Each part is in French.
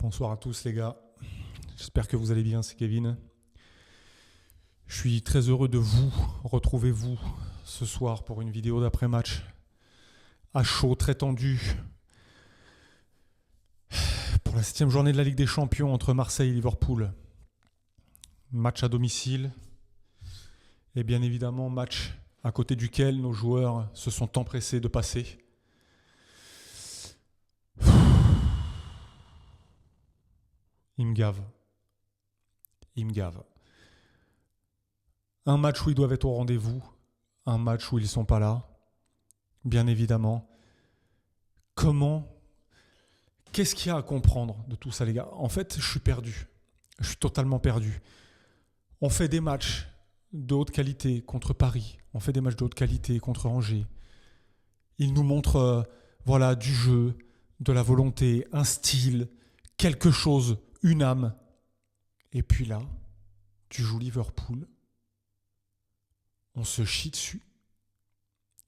Bonsoir à tous les gars, j'espère que vous allez bien, c'est Kevin. Je suis très heureux de vous retrouver vous ce soir pour une vidéo d'après-match à chaud, très tendu, pour la 7e journée de la Ligue des Champions entre Marseille et Liverpool. Match à domicile et bien évidemment match à côté duquel nos joueurs se sont empressés de passer. Ils me gavent. Un match où ils doivent être au rendez-vous, un match où ils ne sont pas là, bien évidemment. Qu'est-ce qu'il y a à comprendre de tout ça, les gars? En fait, je suis perdu. Je suis totalement perdu. On fait des matchs de haute qualité contre Paris. On fait des matchs de haute qualité contre Angers. Ils nous montrent du jeu, de la volonté, un style, quelque chose, une âme. Et puis là, tu joues Liverpool. On se chie dessus.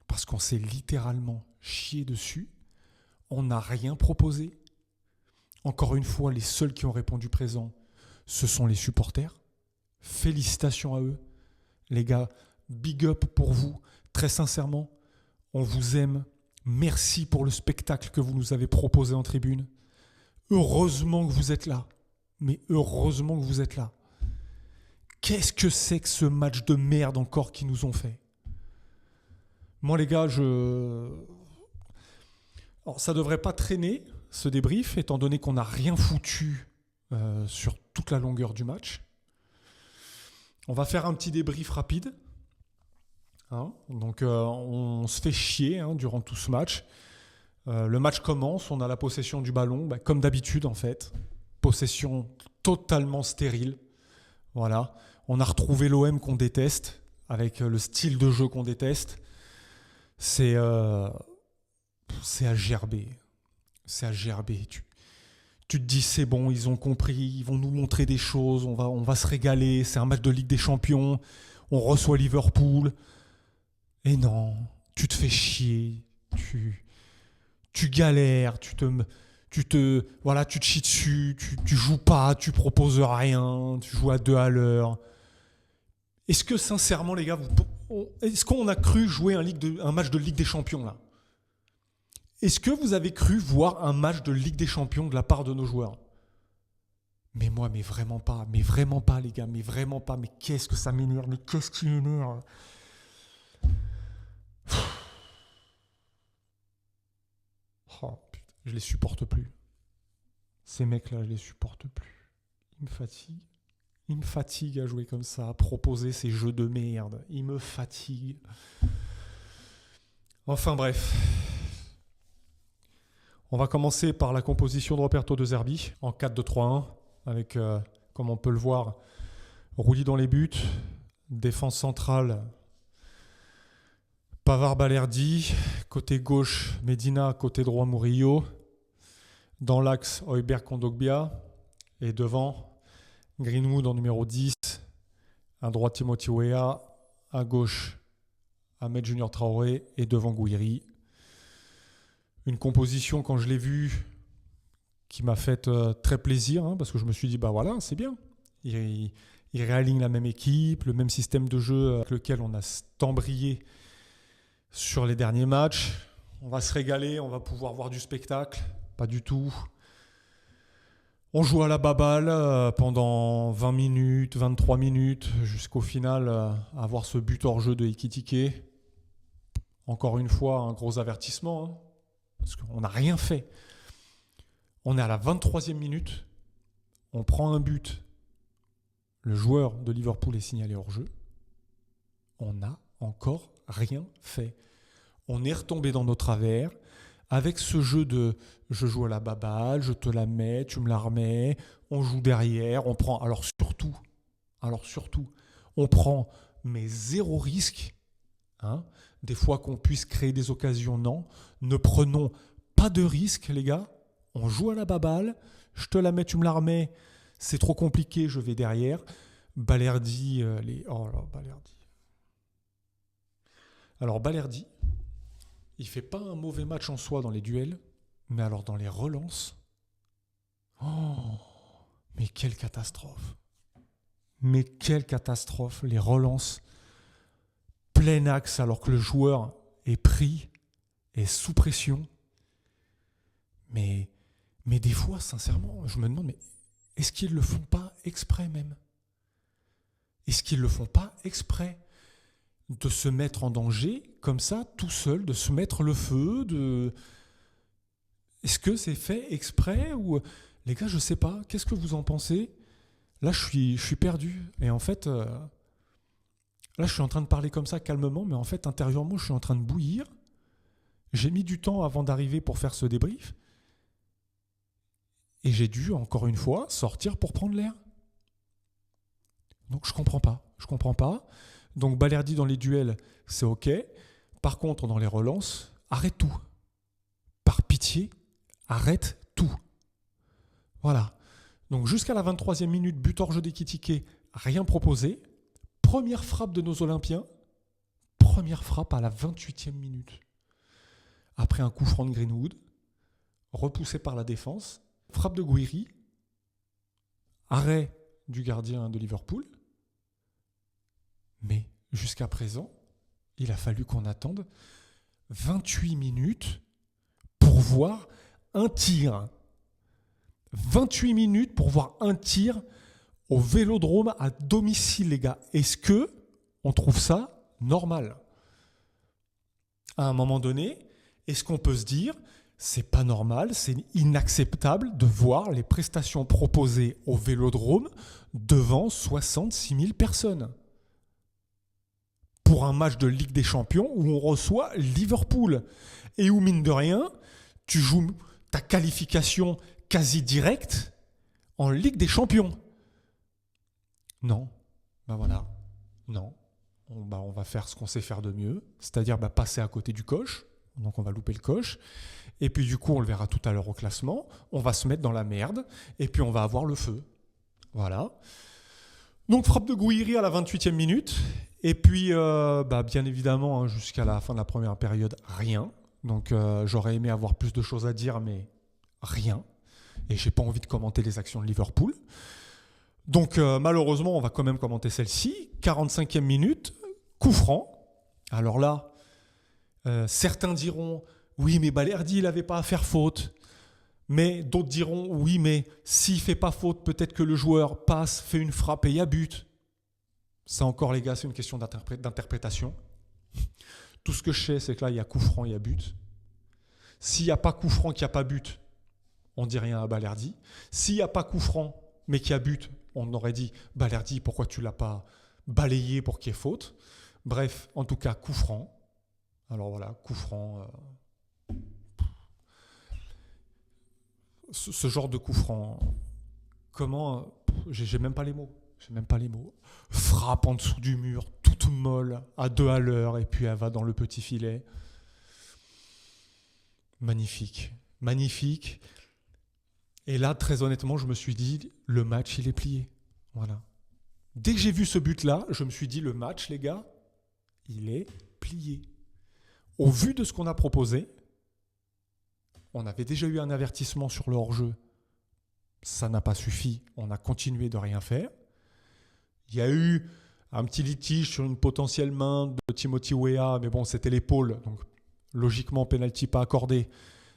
Parce qu'on s'est littéralement chié dessus. On n'a rien proposé. Encore une fois, les seuls qui ont répondu présent, ce sont les supporters. Félicitations à eux. Les gars, big up pour vous. Très sincèrement, on vous aime. Merci pour le spectacle que vous nous avez proposé en tribune. Heureusement que vous êtes là. Mais heureusement que vous êtes là. Qu'est-ce que c'est que ce match de merde encore qu'ils nous ont fait? Moi les gars, Alors, ça ne devrait pas traîner ce débrief, étant donné qu'on n'a rien foutu sur toute la longueur du match. On va faire un petit débrief rapide. Donc on se fait chier durant tout ce match. Le match commence, on a la possession du ballon, comme d'habitude en fait. Possession totalement stérile. Voilà. On a retrouvé l'OM qu'on déteste, avec le style de jeu qu'on déteste. C'est à gerber. C'est à gerber. Tu te dis c'est bon, ils ont compris, ils vont nous montrer des choses, on va se régaler, c'est un match de Ligue des Champions, on reçoit Liverpool. Et non, tu te fais chier, tu galères, tu te chies dessus, tu joues pas, tu proposes rien, tu joues à 2 à l'heure. Est-ce que sincèrement les gars, est-ce qu'on a cru jouer un match de Ligue des Champions là? Est-ce que vous avez cru voir un match de Ligue des Champions de la part de nos joueurs? Mais moi, mais vraiment pas les gars, mais vraiment pas, mais qu'est-ce que ça m'énerve, mais qu'est-ce qui m'énerve? Oh putain, je les supporte plus. Ces mecs-là, je les supporte plus. Ils me fatiguent. Ils me fatiguent à jouer comme ça, à proposer ces jeux de merde. Ils me fatiguent. Enfin bref. On va commencer par la composition de Roberto De Zerbi en 4-2-3-1 avec, comme on peut le voir, Rulli dans les buts, défense centrale, Pavard-Balerdi, côté gauche Medina, côté droit Murillo, dans l'axe Højbjerg-Kondogbia et devant Greenwood en numéro 10, à droite Timothy Weah, à gauche Ahmed Junior Traoré et devant Gouiri. Une composition, quand je l'ai vue, qui m'a fait très plaisir, parce que je me suis dit, c'est bien. Il réaligne la même équipe, le même système de jeu avec lequel on a tant brillé sur les derniers matchs. On va se régaler, on va pouvoir voir du spectacle. Pas du tout. On joue à la baballe pendant 20 minutes, 23 minutes, jusqu'au final avoir ce but hors jeu de Ekitike. Encore une fois, un gros avertissement, parce qu'on n'a rien fait. On est à la 23e minute, on prend un but, le joueur de Liverpool est signalé hors jeu. On n'a encore rien fait. On est retombé dans nos travers avec ce jeu de je joue à la baballe, je te la mets, tu me la remets, on joue derrière, on prend. Alors surtout, on prend mais zéro risque. Des fois qu'on puisse créer des occasions, non. Ne prenons pas de risque, les gars. On joue à la baballe, je te la mets, tu me la remets, c'est trop compliqué, je vais derrière. Balerdi, Balerdi. Alors Balerdi, il fait pas un mauvais match en soi dans les duels, mais alors dans les relances, quelle catastrophe. Mais quelle catastrophe. Les relances plein axe alors que le joueur est pris, est sous pression. Mais des fois, sincèrement, je me demande, mais est-ce qu'ils ne le font pas exprès même? Est-ce qu'ils ne le font pas exprès de se mettre en danger comme ça, tout seul, de se mettre le feu? Est-ce que c'est fait exprès ou... Les gars, je ne sais pas. Qu'est-ce que vous en pensez? Là, je suis perdu. Et en fait, là, je suis en train de parler comme ça calmement, mais en fait, intérieurement, je suis en train de bouillir. J'ai mis du temps avant d'arriver pour faire ce débrief. Et j'ai dû, encore une fois, sortir pour prendre l'air. Donc, je comprends pas. Donc, Balerdi dans les duels, c'est OK. Par contre, dans les relances, arrête tout. Par pitié, arrête tout. Voilà. Donc, jusqu'à la 23e minute, but hors jeu d'Ekitike, rien proposé. Première frappe de nos Olympiens. Première frappe à la 28e minute. Après un coup franc de Greenwood, repoussé par la défense. Frappe de Guiri. Arrêt du gardien de Liverpool. Mais jusqu'à présent, il a fallu qu'on attende 28 minutes pour voir un tir. 28 minutes pour voir un tir au Vélodrome à domicile, les gars. Est-ce que on trouve ça normal? À un moment donné, est-ce qu'on peut se dire c'est pas normal, c'est inacceptable de voir les prestations proposées au Vélodrome devant 66 000 personnes pour un match de Ligue des Champions où on reçoit Liverpool et où, mine de rien, tu joues ta qualification quasi directe en Ligue des Champions. Non, ben voilà, non. On va faire ce qu'on sait faire de mieux, c'est-à-dire passer à côté du coche. Donc on va louper le coche. Et puis du coup, on le verra tout à l'heure au classement. On va se mettre dans la merde. Et puis on va avoir le feu. Voilà. Donc frappe de Guiri à la 28e minute. Et puis, bien évidemment, jusqu'à la fin de la première période, rien. Donc j'aurais aimé avoir plus de choses à dire, mais rien. Et j'ai pas envie de commenter les actions de Liverpool. Donc malheureusement, on va quand même commenter celle-ci. 45e minute, coup franc. Alors là, certains diront oui, mais Balerdi, il n'avait pas à faire faute. Mais d'autres diront oui, mais s'il ne fait pas faute, peut-être que le joueur passe, fait une frappe et il y a but. Ça encore, les gars, c'est une question d'interprétation. Tout ce que je sais, c'est que là, il y a coup franc, il y a but. S'il n'y a pas coup franc, qu'il n'y a pas but, on ne dit rien à Balerdi. S'il n'y a pas coup franc, mais qu'il y a but, on aurait dit Balerdi, pourquoi tu ne l'as pas balayé pour qu'il y ait faute? Bref, en tout cas, coup franc. Alors voilà, coup franc. Ce genre de coup franc, comment... J'ai même pas les mots. Frappe en dessous du mur, toute molle, à 2 à l'heure, et puis elle va dans le petit filet. Magnifique. Et là, très honnêtement, je me suis dit, le match, il est plié. Voilà. Dès que j'ai vu ce but-là, je me suis dit, le match, les gars, il est plié. Au vu de ce qu'on a proposé, on avait déjà eu un avertissement sur le hors-jeu. Ça n'a pas suffi. On a continué de rien faire. Il y a eu un petit litige sur une potentielle main de Timothy Weah, mais bon, c'était l'épaule. Donc, logiquement, pénalty pas accordé.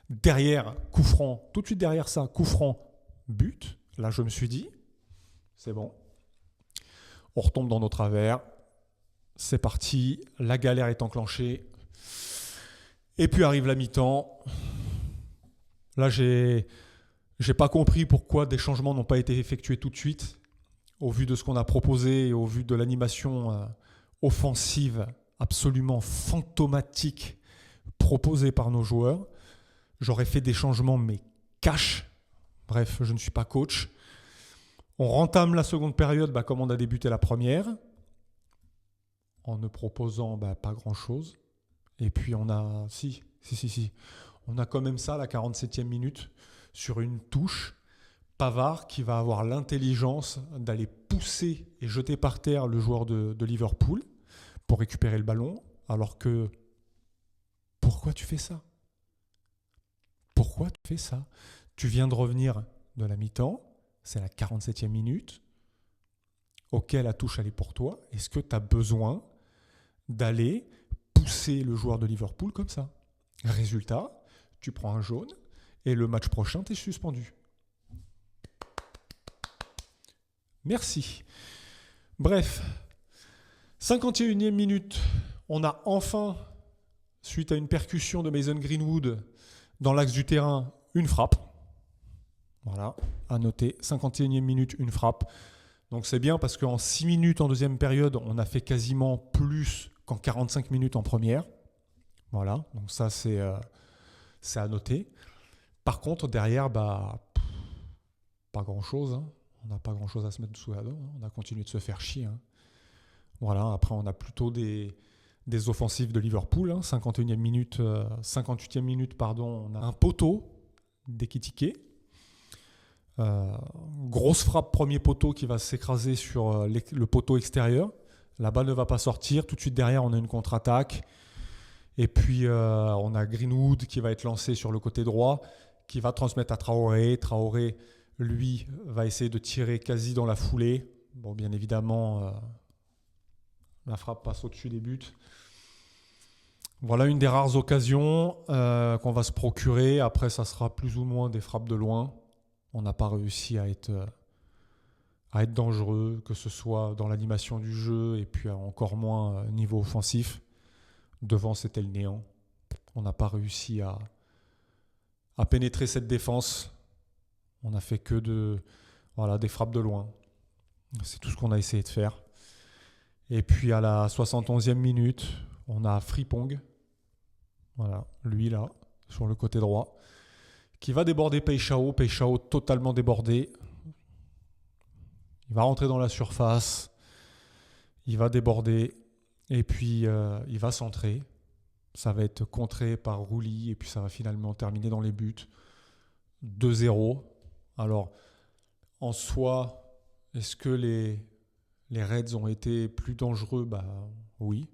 Derrière, coup franc. Tout de suite derrière ça, coup franc, but. Là, je me suis dit, c'est bon. On retombe dans nos travers. C'est parti. La galère est enclenchée. Et puis arrive la mi-temps. Là, j'ai pas compris pourquoi des changements n'ont pas été effectués tout de suite, au vu de ce qu'on a proposé et au vu de l'animation offensive absolument fantomatique proposée par nos joueurs. J'aurais fait des changements, mais cash. Bref, je ne suis pas coach. On rentame la seconde période comme on a débuté la première, en ne proposant pas grand-chose. Et puis on a... Si. On a quand même ça, la 47e minute, sur une touche. Pavard qui va avoir l'intelligence d'aller pousser et jeter par terre le joueur de Liverpool pour récupérer le ballon. Alors que... Pourquoi tu fais ça? Tu viens de revenir de la mi-temps. c'est la 47e minute. Ok, la touche, elle est pour toi. Est-ce que tu as besoin d'aller pousser le joueur de Liverpool comme ça? Résultat, tu prends un jaune et le match prochain, tu es suspendu. Merci. Bref, 51e minute, on a enfin, suite à une percussion de Mason Greenwood dans l'axe du terrain, une frappe. Voilà, à noter, 51e minute, une frappe. Donc c'est bien parce qu'en 6 minutes en deuxième période, on a fait quasiment plus qu'en 45 minutes en première. Voilà, donc ça c'est à noter. Par contre, derrière, pas grand-chose. Hein. On n'a pas grand-chose à se mettre sous la dent. On a continué de se faire chier. Hein. Voilà, après on a plutôt des offensives de Liverpool. Hein. 58e minute, on a un poteau d'Ekitike. Grosse frappe premier poteau qui va s'écraser sur le poteau extérieur. La balle ne va pas sortir. Tout de suite derrière, on a une contre-attaque. Et puis, on a Greenwood qui va être lancé sur le côté droit, qui va transmettre à Traoré. Traoré, lui, va essayer de tirer quasi dans la foulée. Bon, bien évidemment, la frappe passe au-dessus des buts. Voilà une des rares occasions qu'on va se procurer. Après, ça sera plus ou moins des frappes de loin. On n'a pas réussi à être dangereux, que ce soit dans l'animation du jeu et puis encore moins niveau offensif. Devant, c'était le néant. On n'a pas réussi à pénétrer cette défense. On n'a fait que des frappes de loin. C'est tout ce qu'on a essayé de faire. Et puis à la 71e minute, on a Frimpong. Voilà, lui là, sur le côté droit, qui va déborder Peixao. Peixao totalement débordé. Il va rentrer dans la surface. Il va déborder. Et puis, il va centrer. Ça va être contré par Rouli. Et puis, ça va finalement terminer dans les buts. 2-0. Alors, en soi, est-ce que les Reds ont été plus dangereux? Oui.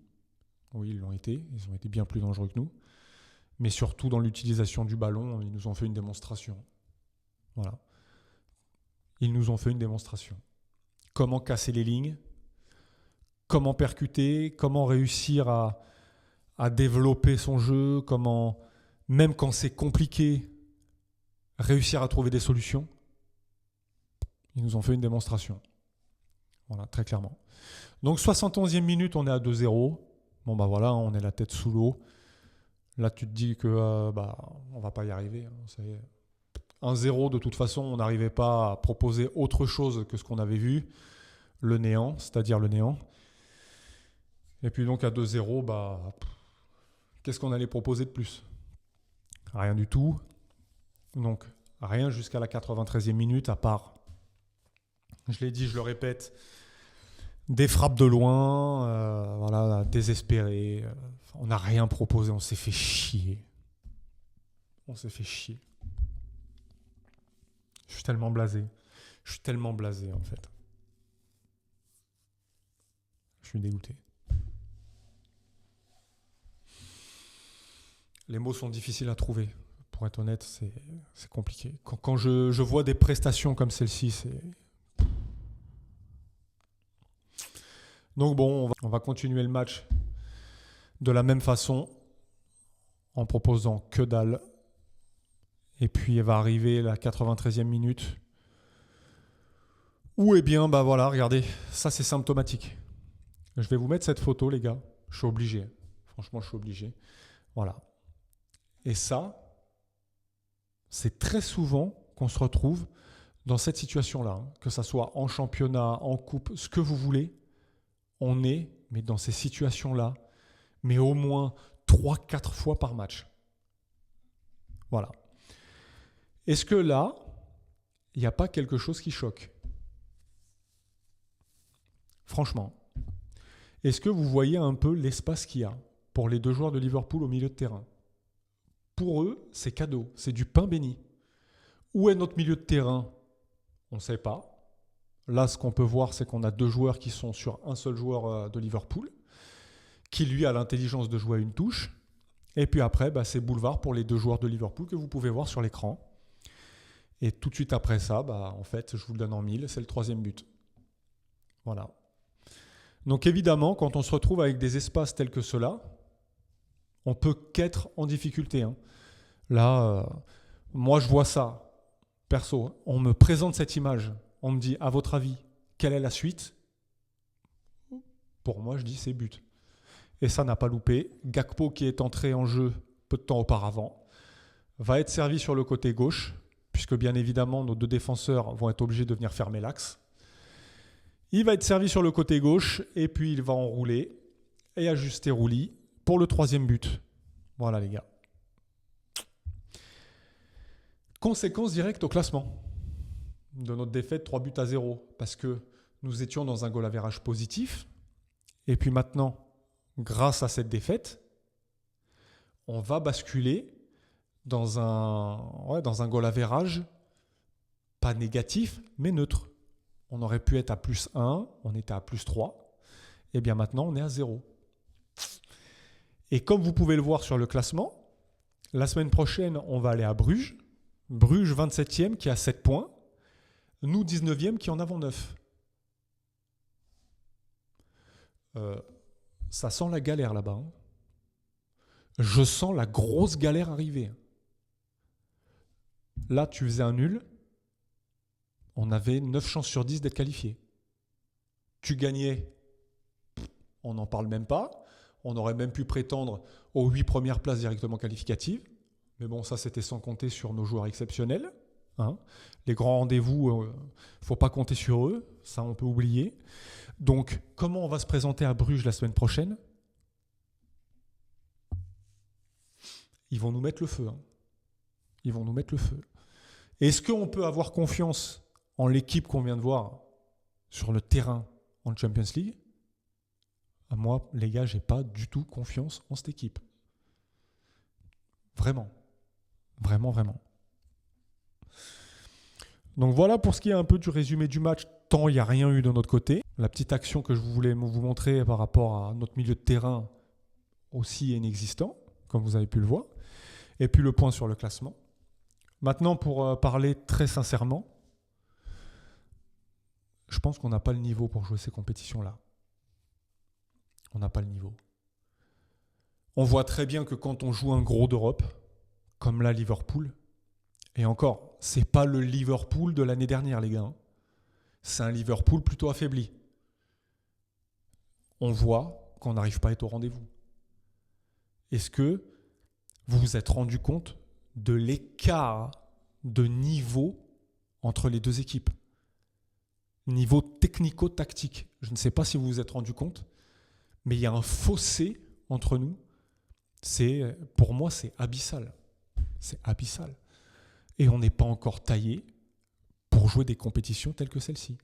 Oui, ils l'ont été. Ils ont été bien plus dangereux que nous. Mais surtout, dans l'utilisation du ballon, ils nous ont fait une démonstration. Voilà. Ils nous ont fait une démonstration. Comment casser les lignes? Comment percuter, comment réussir à développer son jeu, comment, même quand c'est compliqué, réussir à trouver des solutions. Ils nous ont fait une démonstration. Voilà, très clairement. Donc 71e minute, on est à 2-0. Bon voilà, on est la tête sous l'eau. Là, tu te dis que on va pas y arriver. Hein, ça y est. 1-0, de toute façon, on n'arrivait pas à proposer autre chose que ce qu'on avait vu. Le néant, c'est-à-dire le néant. Et puis donc à 2-0, qu'est-ce qu'on allait proposer de plus? Rien du tout. Donc rien jusqu'à la 93e minute, à part, je l'ai dit, je le répète, des frappes de loin, désespérées. On n'a rien proposé, on s'est fait chier. On s'est fait chier. Je suis tellement blasé. Je suis tellement blasé en fait. Je suis dégoûté. Les mots sont difficiles à trouver. Pour être honnête, c'est compliqué. Quand je vois des prestations comme celle-ci, c'est... Donc bon, on va continuer le match de la même façon, en proposant que dalle. Et puis, va arriver la 93e minute. Où, regardez, ça c'est symptomatique. Je vais vous mettre cette photo, les gars. Je suis obligé. Franchement, je suis obligé. Voilà. Et ça, c'est très souvent qu'on se retrouve dans cette situation-là. Hein. Que ça soit en championnat, en coupe, ce que vous voulez. On est, mais dans ces situations-là, mais au moins 3-4 fois par match. Voilà. Est-ce que là, il n'y a pas quelque chose qui choque? Franchement. Est-ce que vous voyez un peu l'espace qu'il y a pour les deux joueurs de Liverpool au milieu de terrain? Pour eux, c'est cadeau, c'est du pain béni. Où est notre milieu de terrain? On ne sait pas. Là, ce qu'on peut voir, c'est qu'on a deux joueurs qui sont sur un seul joueur de Liverpool, qui lui a l'intelligence de jouer à une touche. Et puis après, c'est boulevard pour les deux joueurs de Liverpool que vous pouvez voir sur l'écran. Et tout de suite après ça, en fait, je vous le donne en mille, c'est le 3e but. Voilà. Donc évidemment, quand on se retrouve avec des espaces tels que ceux-là, on peut qu'être en difficulté. Hein. Là, moi je vois ça, perso, on me présente cette image, on me dit, à votre avis, quelle est la suite ? Pour moi, je dis c'est but. Et ça n'a pas loupé. Gakpo, qui est entré en jeu peu de temps auparavant, va être servi sur le côté gauche, puisque bien évidemment, nos 2 défenseurs vont être obligés de venir fermer l'axe. Il va être servi sur le côté gauche, et puis il va enrouler et ajuster Rouli pour le 3e but. Voilà les gars. Conséquence directe au classement de notre défaite 3-0, parce que nous étions dans un goal average positif, et puis maintenant, grâce à cette défaite, on va basculer dans un goal average pas négatif, mais neutre. On aurait pu être à +1, on était à +3, et bien maintenant on est à 0. Et comme vous pouvez le voir sur le classement, la semaine prochaine, on va aller à Bruges. Bruges 27e qui a 7 points, nous 19e qui en avons 9. Ça sent la galère là-bas. Hein. Je sens la grosse galère arriver. Là, tu faisais un nul, on avait 9 chances sur 10 d'être qualifié. Tu gagnais, on n'en parle même pas. On aurait même pu prétendre aux 8 premières places directement qualificatives. Mais bon, ça, c'était sans compter sur nos joueurs exceptionnels. Hein. Les grands rendez-vous, il ne faut pas compter sur eux. Ça, on peut oublier. Donc, comment on va se présenter à Bruges la semaine prochaine ? Ils vont nous mettre le feu. Hein. Ils vont nous mettre le feu. Est-ce qu'on peut avoir confiance en l'équipe qu'on vient de voir sur le terrain en Champions League ? Moi, les gars, je n'ai pas du tout confiance en cette équipe. Vraiment. Vraiment, vraiment. Donc voilà pour ce qui est un peu du résumé du match, tant il n'y a rien eu de notre côté. La petite action que je voulais vous montrer par rapport à notre milieu de terrain aussi inexistant, comme vous avez pu le voir. Et puis le point sur le classement. Maintenant, pour parler très sincèrement, je pense qu'on n'a pas le niveau pour jouer ces compétitions-là. On n'a pas le niveau. On voit très bien que quand on joue un gros d'Europe, comme là Liverpool, et encore, c'est pas le Liverpool de l'année dernière, les gars. Hein. C'est un Liverpool plutôt affaibli. On voit qu'on n'arrive pas à être au rendez-vous. Est-ce que vous vous êtes rendu compte de l'écart de niveau entre les 2 équipes ? Niveau technico-tactique. Je ne sais pas si vous vous êtes rendu compte, mais il y a un fossé entre nous. Pour moi, c'est abyssal. C'est abyssal. Et on n'est pas encore taillé pour jouer des compétitions telles que celle-ci.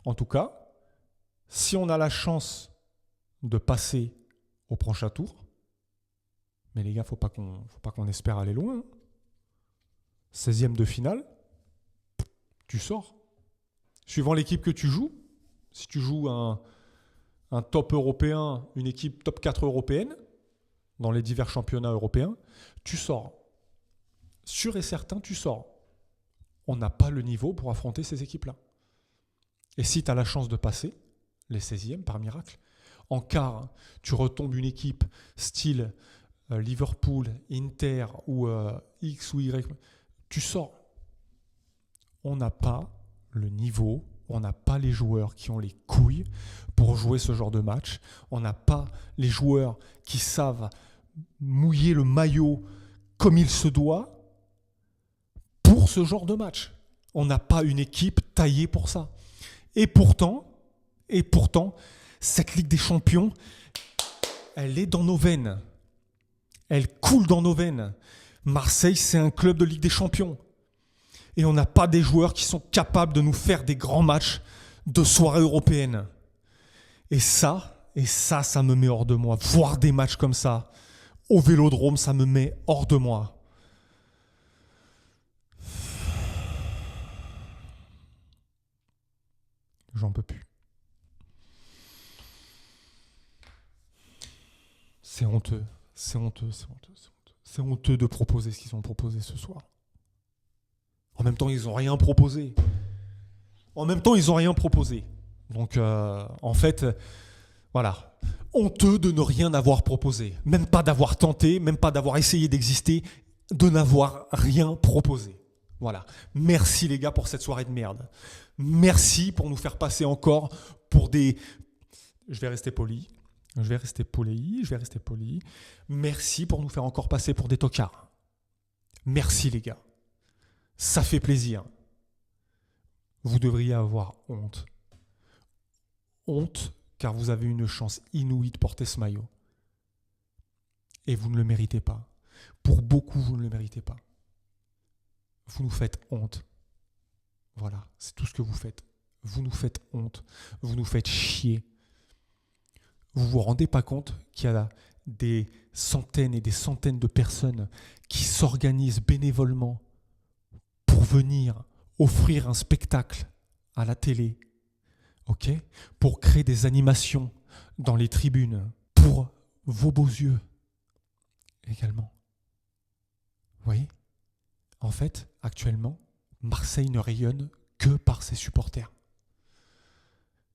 En tout cas, si on a la chance de passer au prochain tour, mais les gars, faut pas qu'on espère aller loin. Hein. 16e de finale, tu sors. Suivant l'équipe que tu joues, si tu joues un top européen, une équipe top 4 européenne, dans les divers championnats européens, tu sors. Sûr et certain, tu sors. On n'a pas le niveau pour affronter ces équipes-là. Et si tu as la chance de passer, les 16e par miracle, en quart, tu retombes une équipe style Liverpool, Inter ou X ou Y, tu sors. On n'a pas le niveau, on n'a pas les joueurs qui ont les couilles pour jouer ce genre de match. On n'a pas les joueurs qui savent mouiller le maillot comme il se doit pour ce genre de match. On n'a pas une équipe taillée pour ça. Et pourtant, cette Ligue des Champions, elle est dans nos veines. Elle coule dans nos veines. Marseille, c'est un club de Ligue des Champions. Et on n'a pas des joueurs qui sont capables de nous faire des grands matchs de soirée européenne. Et ça me met hors de moi. Voir des matchs comme ça, au Vélodrome, ça me met hors de moi. J'en peux plus. C'est honteux. C'est honteux de proposer ce qu'ils ont proposé ce soir. En même temps, ils n'ont rien proposé. Donc, en fait, voilà. Honteux de ne rien avoir proposé. Même pas d'avoir tenté, même pas d'avoir essayé d'exister, de n'avoir rien proposé. Voilà. Merci les gars pour cette soirée de merde. Merci pour nous faire passer encore pour des... Je vais rester poli. Merci pour nous faire encore passer pour des tocards. Merci les gars. Ça fait plaisir. Vous devriez avoir honte. Honte, car vous avez une chance inouïe de porter ce maillot. Et vous ne le méritez pas. Pour beaucoup, vous ne le méritez pas. Vous nous faites honte. Voilà, c'est tout ce que vous faites. Vous nous faites honte. Vous nous faites chier. Vous ne vous rendez pas compte qu'il y a des centaines et des centaines de personnes qui s'organisent bénévolement pour venir offrir un spectacle à la télé, ok, pour créer des animations dans les tribunes, pour vos beaux yeux également. Vous voyez ? En fait, actuellement, Marseille ne rayonne que par ses supporters.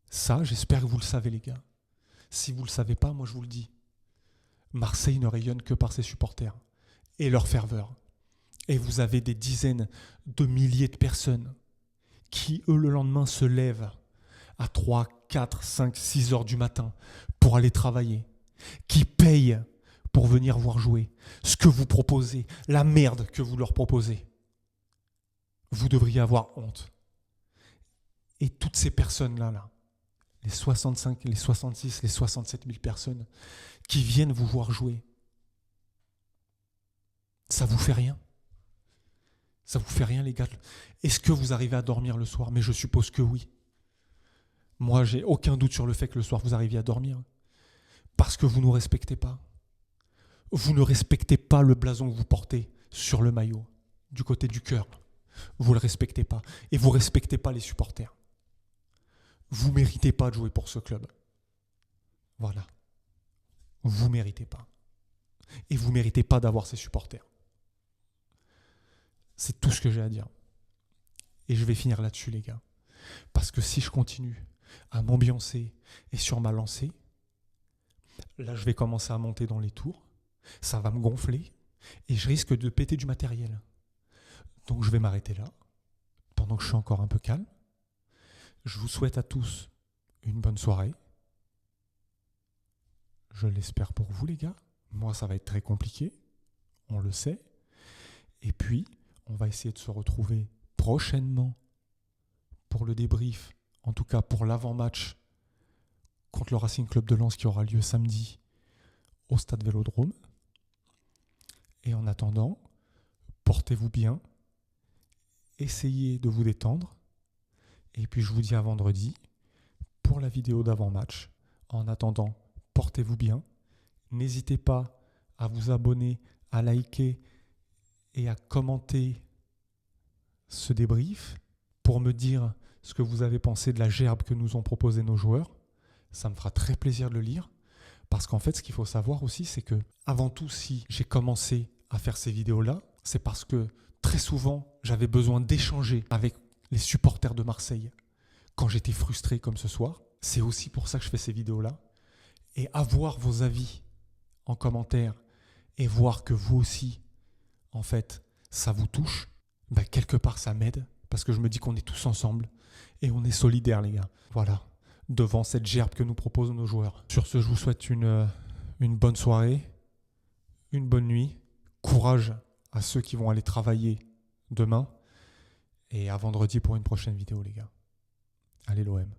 Ça, j'espère que vous le savez, les gars. Si vous ne le savez pas, moi je vous le dis. Marseille ne rayonne que par ses supporters et leur ferveur. Et vous avez des dizaines de milliers de personnes qui, eux, le lendemain, se lèvent à 3, 4, 5, 6 heures du matin pour aller travailler, qui payent pour venir voir jouer ce que vous proposez, la merde que vous leur proposez. Vous devriez avoir honte. Et toutes ces personnes-là, les 65, les 66, les 67 000 personnes qui viennent vous voir jouer, ça vous fait rien ? Ça vous fait rien, les gars ? Est-ce que vous arrivez à dormir le soir ? Mais je suppose que oui. Moi, j'ai aucun doute sur le fait que le soir, vous arriviez à dormir. Parce que vous ne nous respectez pas. Vous ne respectez pas le blason que vous portez sur le maillot, du côté du cœur. Vous ne le respectez pas. Et vous ne respectez pas les supporters. Vous ne méritez pas de jouer pour ce club. Voilà. Vous ne méritez pas. Et vous ne méritez pas d'avoir ces supporters. C'est tout ce que j'ai à dire. Et je vais finir là-dessus, les gars. Parce que si je continue à m'ambiancer et sur ma lancée, là, je vais commencer à monter dans les tours. Ça va me gonfler et je risque de péter du matériel. Donc, je vais m'arrêter là, pendant que je suis encore un peu calme. Je vous souhaite à tous une bonne soirée. Je l'espère pour vous, les gars. Moi, ça va être très compliqué. On le sait. Et puis, on va essayer de se retrouver prochainement pour le débrief, en tout cas pour l'avant-match contre le Racing Club de Lens qui aura lieu samedi au Stade Vélodrome. Et en attendant, portez-vous bien, essayez de vous détendre. Et puis je vous dis à vendredi pour la vidéo d'avant-match. En attendant, portez-vous bien. N'hésitez pas à vous abonner, à liker et à commenter ce débrief pour me dire ce que vous avez pensé de la gerbe que nous ont proposé nos joueurs. Ça me fera très plaisir de le lire. Parce qu'en fait, ce qu'il faut savoir aussi, c'est que avant tout, si j'ai commencé à faire ces vidéos-là, c'est parce que très souvent, j'avais besoin d'échanger avec les supporters de Marseille quand j'étais frustré comme ce soir. C'est aussi pour ça que je fais ces vidéos-là. Et avoir vos avis en commentaire et voir que vous aussi, en fait, ça vous touche, ben quelque part, ça m'aide parce que je me dis qu'on est tous ensemble et on est solidaires, les gars. Voilà, devant cette gerbe que nous proposent nos joueurs. Sur ce, je vous souhaite une bonne soirée, une bonne nuit. Courage à ceux qui vont aller travailler demain et à vendredi pour une prochaine vidéo, les gars. Allez l'OM.